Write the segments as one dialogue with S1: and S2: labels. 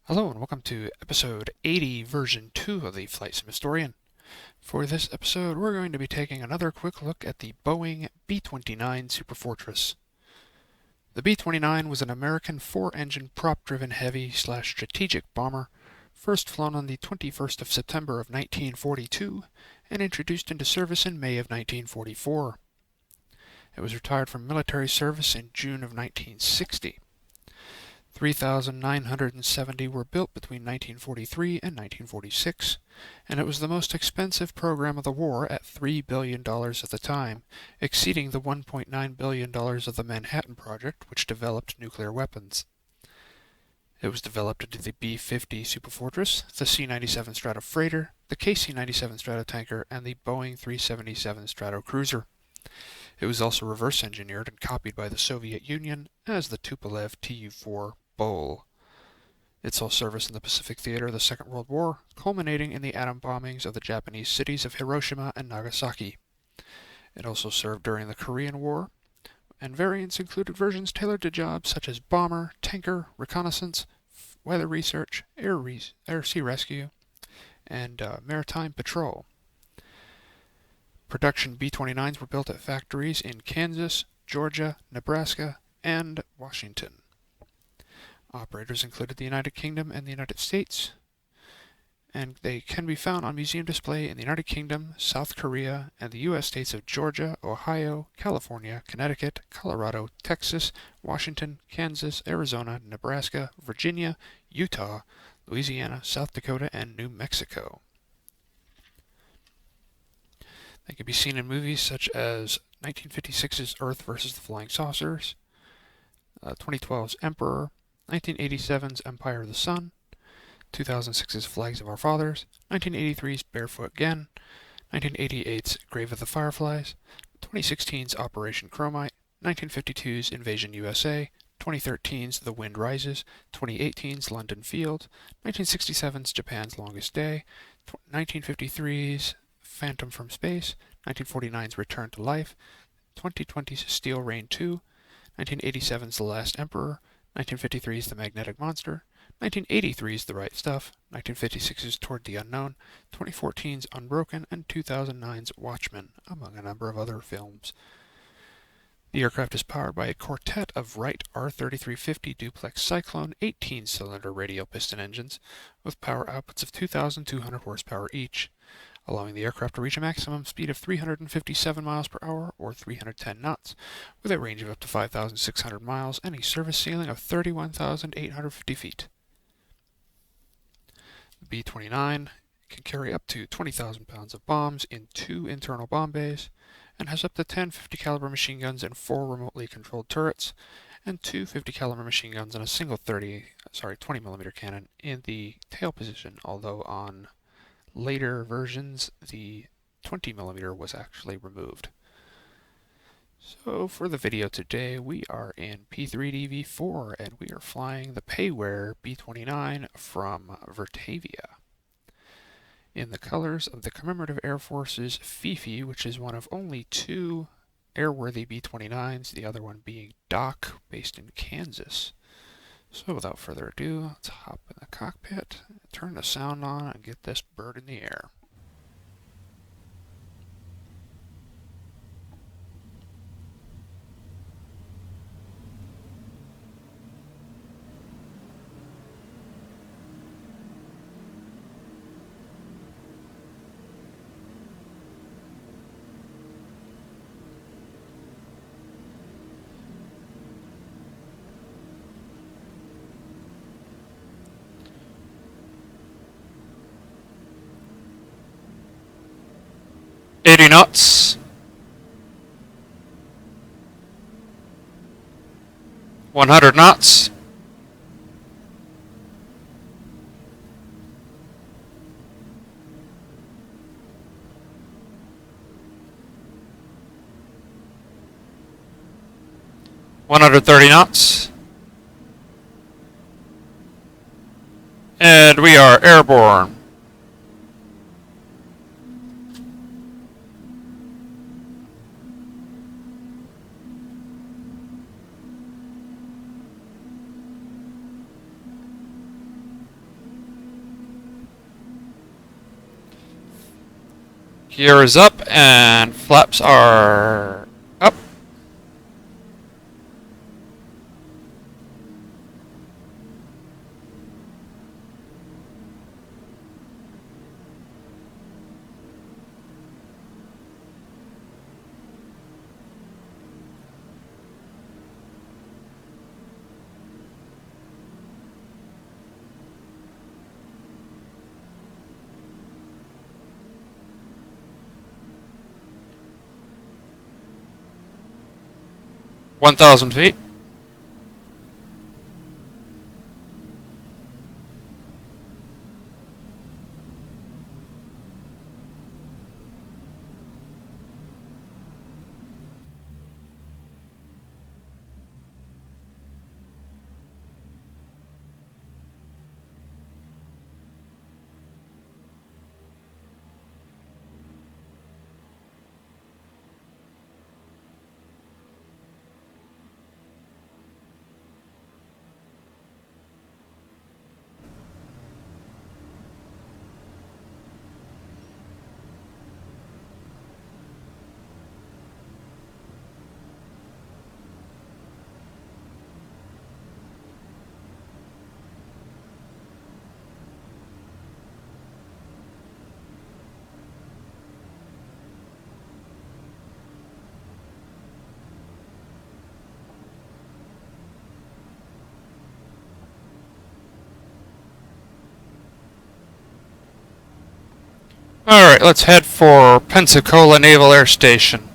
S1: Hello and welcome to episode 80, version 2 of the Flight Sim Historian. For this episode, we're going to be taking another quick look at the Boeing B-29 Superfortress. The B-29 was an American four-engine prop-driven heavy/strategic bomber, first flown on the 21st of September of 1942 and introduced into service in May of 1944. It was retired from military service in June of 1960. 3,970 were built between 1943 and 1946, and it was the most expensive program of the war at $3 billion at the time, exceeding the $1.9 billion of the Manhattan Project, which developed nuclear weapons. It was developed into the B-50 Superfortress, the C-97 Stratofreighter, the KC-97 Stratotanker, and the Boeing 377 Stratocruiser. It was also reverse engineered and copied by the Soviet Union as the Tupolev Tu-4 Bull. It saw service in the Pacific Theater of the Second World War, culminating in the atom bombings of the Japanese cities of Hiroshima and Nagasaki. It also served during the Korean War, and variants included versions tailored to jobs such as bomber, tanker, reconnaissance, weather research, air-sea rescue, and maritime patrol. Production B-29s were built at factories in Kansas, Georgia, Nebraska, and Washington. Operators included the United Kingdom and the United States, and they can be found on museum display in the United Kingdom, South Korea, and the U.S. states of Georgia, Ohio, California, Connecticut, Colorado, Texas, Washington, Kansas, Arizona, Nebraska, Virginia, Utah, Louisiana, South Dakota, and New Mexico. They can be seen in movies such as 1956's Earth vs. the Flying Saucers, 2012's Emperor, 1987's Empire of the Sun, 2006's Flags of Our Fathers, 1983's Barefoot Gen, 1988's Grave of the Fireflies, 2016's Operation Chromite, 1952's Invasion USA, 2013's The Wind Rises, 2018's London Field, 1967's Japan's Longest Day, 1953's Phantom from Space, 1949's Return to Life, 2020's Steel Rain 2, 1987's The Last Emperor, 1953's The Magnetic Monster, 1983's The Right Stuff, 1956's Toward the Unknown, 2014's Unbroken, and 2009's Watchmen, among a number of other films. The aircraft is powered by a quartet of Wright R3350 duplex Cyclone 18-cylinder radial piston engines with power outputs of 2,200 horsepower each, allowing the aircraft to reach a maximum speed of 357 miles per hour or 310 knots, with a range of up to 5,600 miles and a service ceiling of 31,850 feet. The B-29 can carry up to 20,000 pounds of bombs in 2 internal bomb bays, and has up to 10 50 caliber machine guns and 4 remotely controlled turrets, and 2 50 caliber machine guns and a single 20 millimeter cannon in the tail position, although on later versions, the 20 millimeter was actually removed. So for the video today, we are in P3Dv4 and we are flying the payware B-29 from Virtavia in the colors of the Commemorative Air Force's Fifi, which is one of only 2 airworthy B-29s, the other one being Doc, based in Kansas. So without further ado, let's hop in the cockpit, turn the sound on, and get this bird in the air. Knots, 100 knots, 130 knots, and we are airborne. Gear is up and flaps are up. (1,000 feet). Alright, let's head for Pensacola Naval Air Station.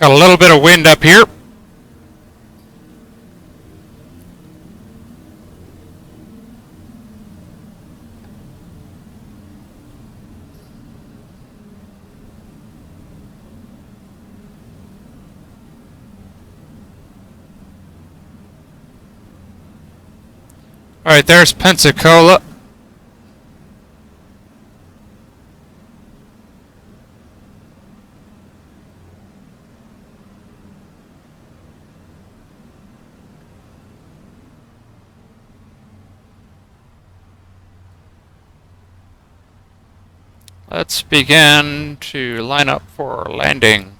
S1: Got a little bit of wind up here. Alright, there's Pensacola. Let's begin to line up for landing.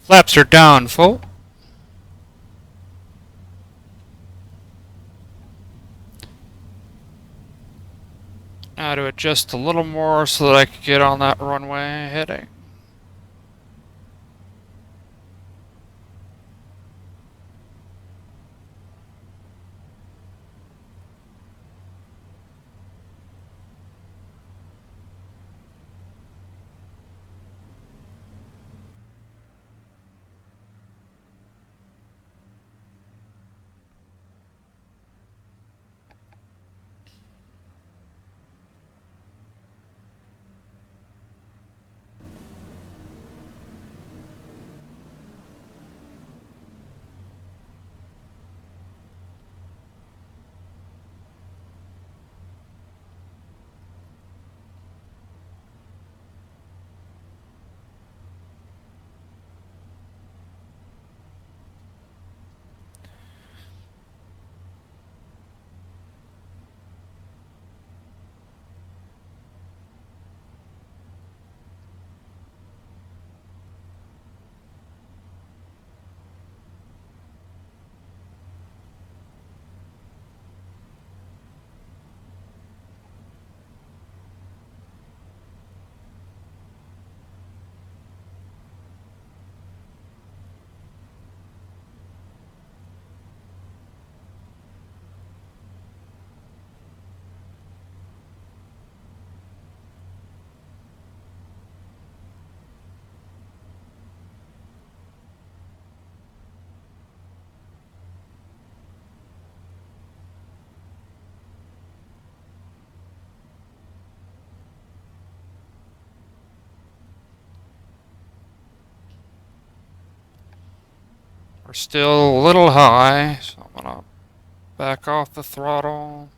S1: Flaps are down full. Now to adjust a little more so that I can get on that runway heading. We're still a little high, so I'm gonna back off the throttle.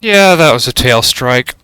S1: Yeah, that was a tail strike.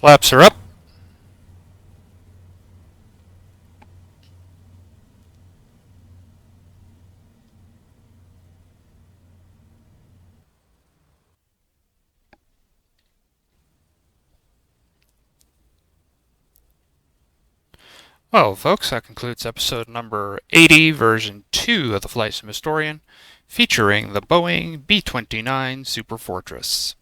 S1: Flaps are up. Well, folks, that concludes episode number 80, version 2 of the Flight Sim Historian, featuring the Boeing B-29 Superfortress.